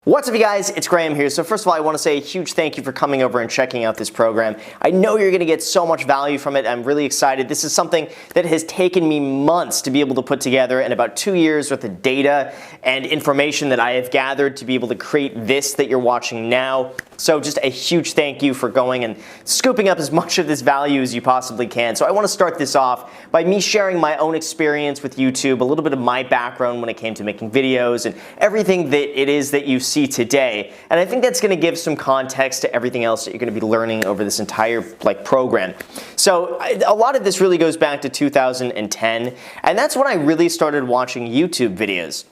What's up, you guys? It's Graham here. So first of all, I want to say a huge thank you for coming over and checking out this program. I know you're going to get so much value from it. I'm really excited. This is something that has taken me months to be able to put together and about 2 years worth of data and information that I have gathered to be able to create this that you're watching now. So just a huge thank you for going and scooping up as much of this value as you possibly can. So I want to start this off by me sharing my own experience with YouTube, a little bit of my background when it came to making videos and everything that it is that you see today. And I think that's going to give some context to everything else that you're going to be learning over this entire program. So a lot of this really goes back to 2010, and that's when I really started watching YouTube videos.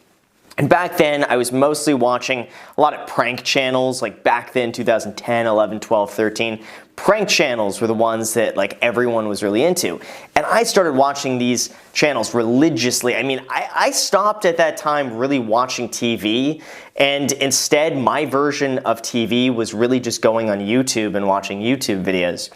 And back then, I was mostly watching a lot of prank channels, like back then, 2010, 11, 12, 13. Prank channels were the ones that everyone was really into. And I started watching these channels religiously. I mean, I stopped at that time really watching TV, and instead my version of TV was really just going on YouTube and watching YouTube videos.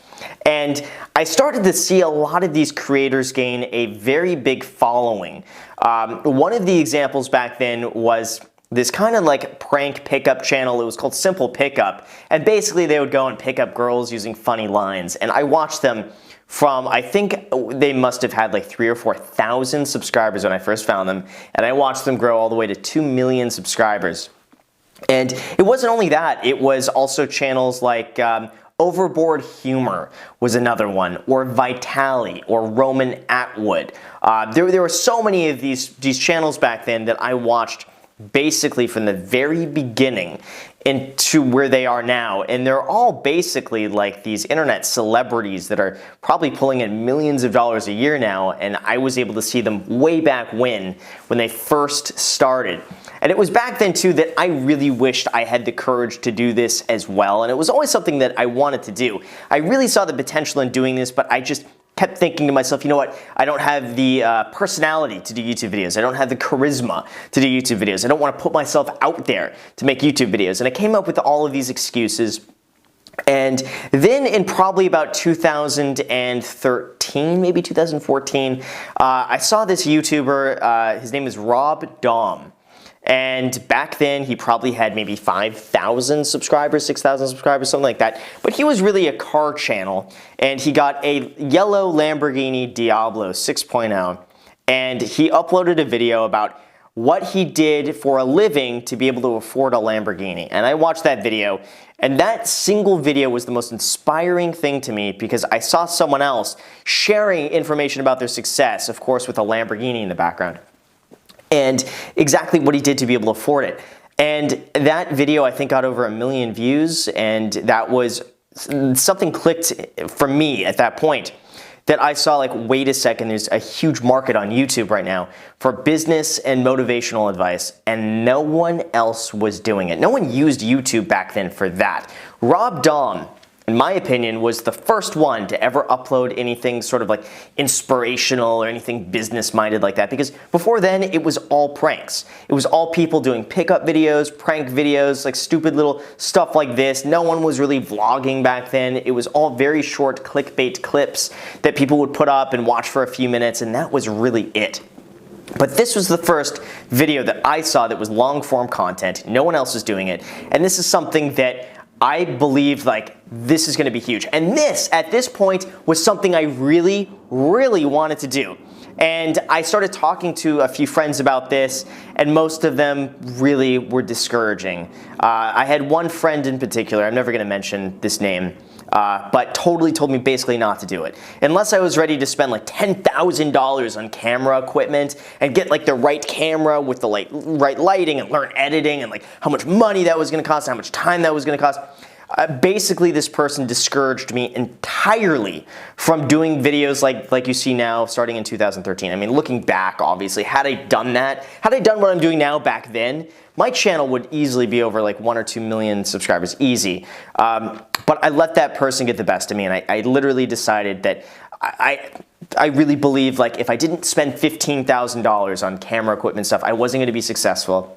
And I started to see a lot of these creators gain a very big following. One of the examples back then was this kind of prank pickup channel. It was called Simple Pickup, and basically they would go and pick up girls using funny lines. And I watched them from, I think they must have had 3,000 or 4,000 subscribers when I first found them, and I watched them grow all the way to 2 million subscribers. And it wasn't only that, it was also channels like Overboard Humor was another one, or Vitali, or Roman Atwood. There were so many of these channels back then that I watched basically from the very beginning into where they are now, and they're all basically like these internet celebrities that are probably pulling in millions of dollars a year now, and I was able to see them way back when they first started. And it was back then too that I really wished I had the courage to do this as well, and it was always something that I wanted to do. I really saw the potential in doing this, but I just kept thinking to myself, you know what, I don't have the personality to do YouTube videos. I don't have the charisma to do YouTube videos. I don't want to put myself out there to make YouTube videos. And I came up with all of these excuses. And then in probably about 2013, maybe 2014, I saw this YouTuber, his name is Rob Dahm. And back then, he probably had maybe 5,000 subscribers, 6,000 subscribers, something like that. But he was really a car channel, and he got a yellow Lamborghini Diablo 6.0, and he uploaded a video about what he did for a living to be able to afford a Lamborghini. And I watched that video, and that single video was the most inspiring thing to me because I saw someone else sharing information about their success, of course, with a Lamborghini in the background, and exactly what he did to be able to afford it. And that video, I think, got over 1 million views, and that was something clicked for me at that point that I saw, wait a second, there's a huge market on YouTube right now for business and motivational advice, and no one else was doing it. No one used YouTube back then for that. Rob Dahm, in my opinion, was the first one to ever upload anything sort of inspirational or anything business-minded like that, because before then, it was all pranks. It was all people doing pickup videos, prank videos, stupid little stuff like this. No one was really vlogging back then. It was all very short clickbait clips that people would put up and watch for a few minutes, and that was really it. But this was the first video that I saw that was long-form content. No one else was doing it, and this is something that I believed this is going to be huge. And this, at this point, was something I really, really wanted to do. And I started talking to a few friends about this, and most of them really were discouraging. I had one friend in particular, I'm never going to mention this name, but totally told me basically not to do it. Unless I was ready to spend $10,000 on camera equipment and get the right camera with the right lighting and learn editing and how much money that was going to cost, how much time that was going to cost. Basically, this person discouraged me entirely from doing videos like you see now starting in 2013. I mean, looking back, obviously, had I done that, had I done what I'm doing now back then, my channel would easily be over 1 or 2 million subscribers, easy. But I let that person get the best of me, and I literally decided that I really believe if I didn't spend $15,000 on camera equipment stuff, I wasn't going to be successful.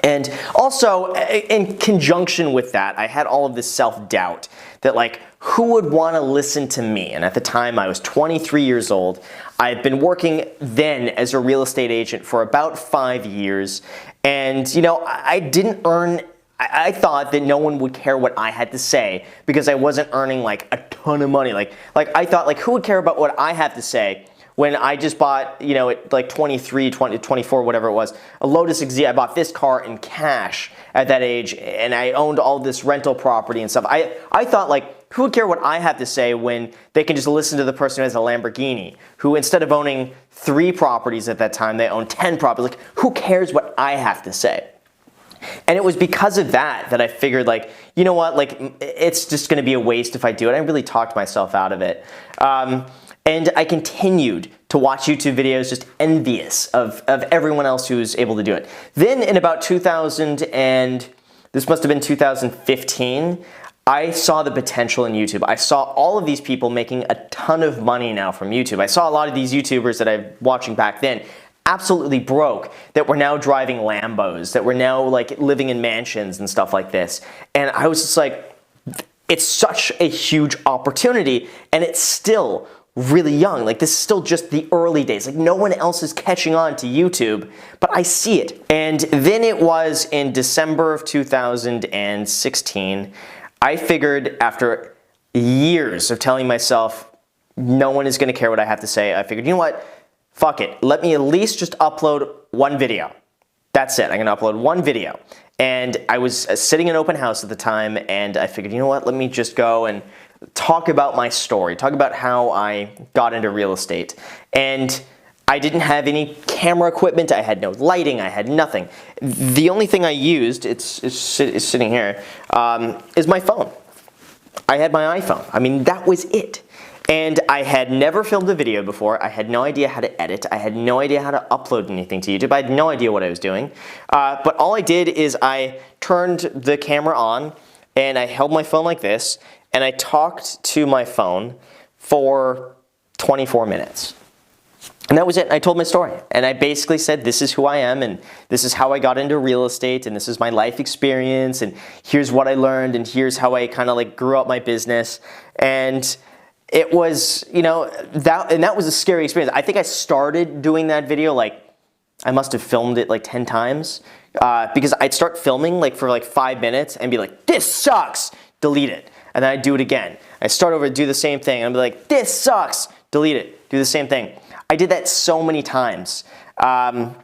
And also, in conjunction with that, I had all of this self-doubt that who would want to listen to me? And at the time, I was 23 years old. I had been working then as a real estate agent for about 5 years. And, I didn't earn I thought that no one would care what I had to say because I wasn't earning like a ton of money. Like I thought, like, who would care about what I have to say when I just bought, you know, at like 23, 20, 24, whatever it was, a Lotus XZ. I bought this car in cash at that age, and I owned all this rental property and stuff. I thought, like, who would care what I have to say when they can just listen to the person who has a Lamborghini, who instead of owning 3 properties at that time, they own 10 properties. Like, who cares what I have to say? And it was because of that I figured, like, you know what, like, it's just going to be a waste if I do it. I really talked myself out of it. And I continued to watch YouTube videos, just envious of everyone else who was able to do it. Then in about 2015, I saw the potential in YouTube. I saw all of these people making a ton of money now from YouTube. I saw a lot of these YouTubers that I'm watching back then absolutely broke, that were now driving Lambos, that were now like living in mansions and stuff like this. And I was just like, it's such a huge opportunity, and it's still really young. Like, this is still just the early days. Like, no one else is catching on to YouTube, but I see it. And then it was in December of 2016, I figured, after years of telling myself, no one is gonna care what I have to say, I figured, you know what? Fuck it, let me at least just upload one video. That's it, I'm gonna upload one video. And I was sitting in open house at the time, and I figured, you know what, let me just go and talk about my story, talk about how I got into real estate. And I didn't have any camera equipment, I had no lighting, I had nothing. The only thing I used, it's sitting here, is my phone. I had my iPhone. I mean, that was it. And I had never filmed a video before. I had no idea how to edit. I had no idea how to upload anything to YouTube. I had no idea what I was doing. But all I did is I turned the camera on, and I held my phone like this, and I talked to my phone for 24 minutes. And that was it. I told my story. And I basically said, this is who I am, and this is how I got into real estate, and this is my life experience, and here's what I learned, and here's how I kind of like grew up my business. And it was, you know, that was a scary experience. I think I started doing that video, like, I must have filmed it like 10 times, because I'd start filming like for like 5 minutes and be like, this sucks, delete it. And then I'd do it again. I start over, do the same thing, and I'd be like, this sucks, delete it, do the same thing. I did that so many times. And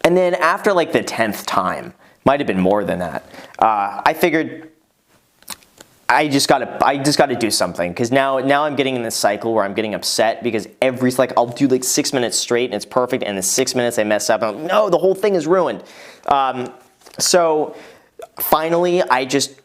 then after like the 10th time, might have been more than that, I figured, I just gotta do something, because now I'm getting in this cycle where I'm getting upset because I'll do like 6 minutes straight and it's perfect, and in 6 minutes I mess up and I'm like, no, the whole thing is ruined. So finally I just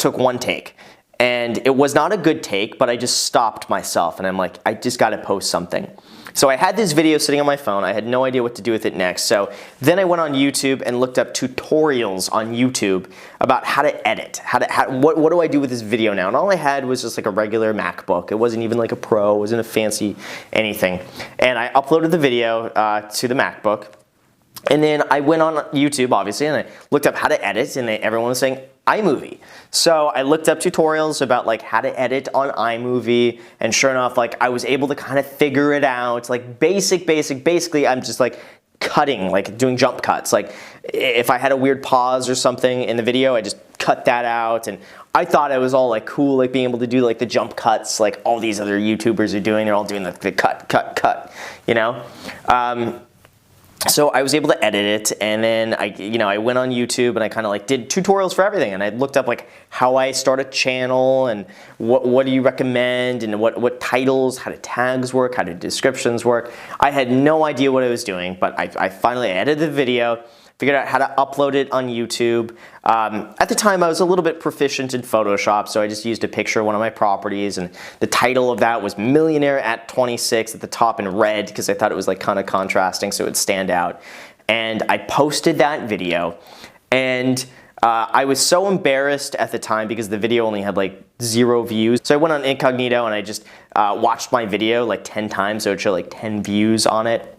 took one take, and it was not a good take, but I just stopped myself and I'm like, I just gotta post something. So I had this video sitting on my phone. I had no idea what to do with it next. So then I went on YouTube and looked up tutorials on YouTube about how to edit, what do I do with this video now? And all I had was just like a regular MacBook. It wasn't even like a Pro, it wasn't a fancy anything. And I uploaded the video to the MacBook. And then I went on YouTube, obviously, and I looked up how to edit, and everyone was saying iMovie. So I looked up tutorials about like how to edit on iMovie, and sure enough, like I was able to kind of figure it out. Like basically I'm just like cutting, like doing jump cuts. Like if I had a weird pause or something in the video, I just cut that out. And I thought it was all like cool, like being able to do like the jump cuts like all these other YouTubers are doing. They're all doing the cut, you know? So I was able to edit it, and then I went on YouTube and I kind of like did tutorials for everything, and I looked up like how I start a channel and what do you recommend, and what titles, how do tags work, how do descriptions work. I had no idea what I was doing, but I finally edited the video, figured out how to upload it on YouTube. At the time, I was a little bit proficient in Photoshop, so I just used a picture of one of my properties, and the title of that was Millionaire at 26 at the top in red, because I thought it was like kind of contrasting so it would stand out. And I posted that video, and I was so embarrassed at the time because the video only had like 0 views. So I went on incognito and I just watched my video like 10 times, so it would show like 10 views on it.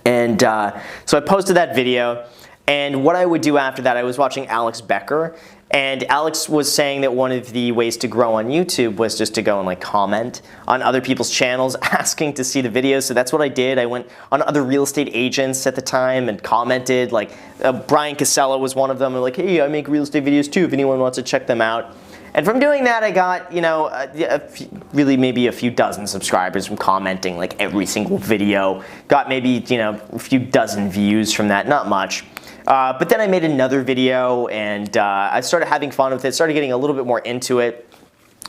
And so I posted that video, And what I would do after that, I was watching Alex Becker, and Alex was saying that one of the ways to grow on YouTube was just to go and like comment on other people's channels asking to see the videos. So that's what I did. I went on other real estate agents at the time and commented. Like Brian Casella was one of them. And like, hey, I make real estate videos too if anyone wants to check them out. And from doing that, I got, you know, really maybe a few dozen subscribers from commenting like every single video. Got maybe, you know, a few dozen views from that, not much. But then I made another video, and I started having fun with it, started getting a little bit more into it.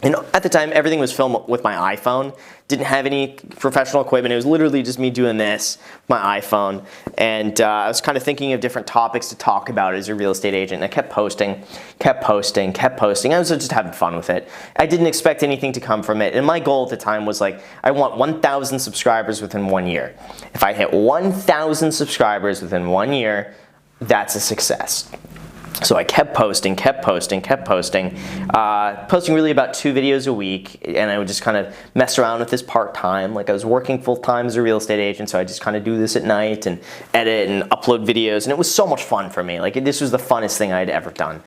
And at the time, everything was filmed with my iPhone. Didn't have any professional equipment. It was literally just me doing this, my iPhone. And I was kind of thinking of different topics to talk about as a real estate agent. And I kept posting, kept posting, kept posting. I was just having fun with it. I didn't expect anything to come from it. And my goal at the time was like, I want 1,000 subscribers within 1 year. If I hit 1,000 subscribers within 1 year, that's a success. So I kept posting, kept posting, kept posting, posting really about 2 videos a week, and I would just kind of mess around with this part-time. Like I was working full-time as a real estate agent, so I just kind of do this at night and edit and upload videos, and it was so much fun for me. Like this was the funnest thing I had ever done.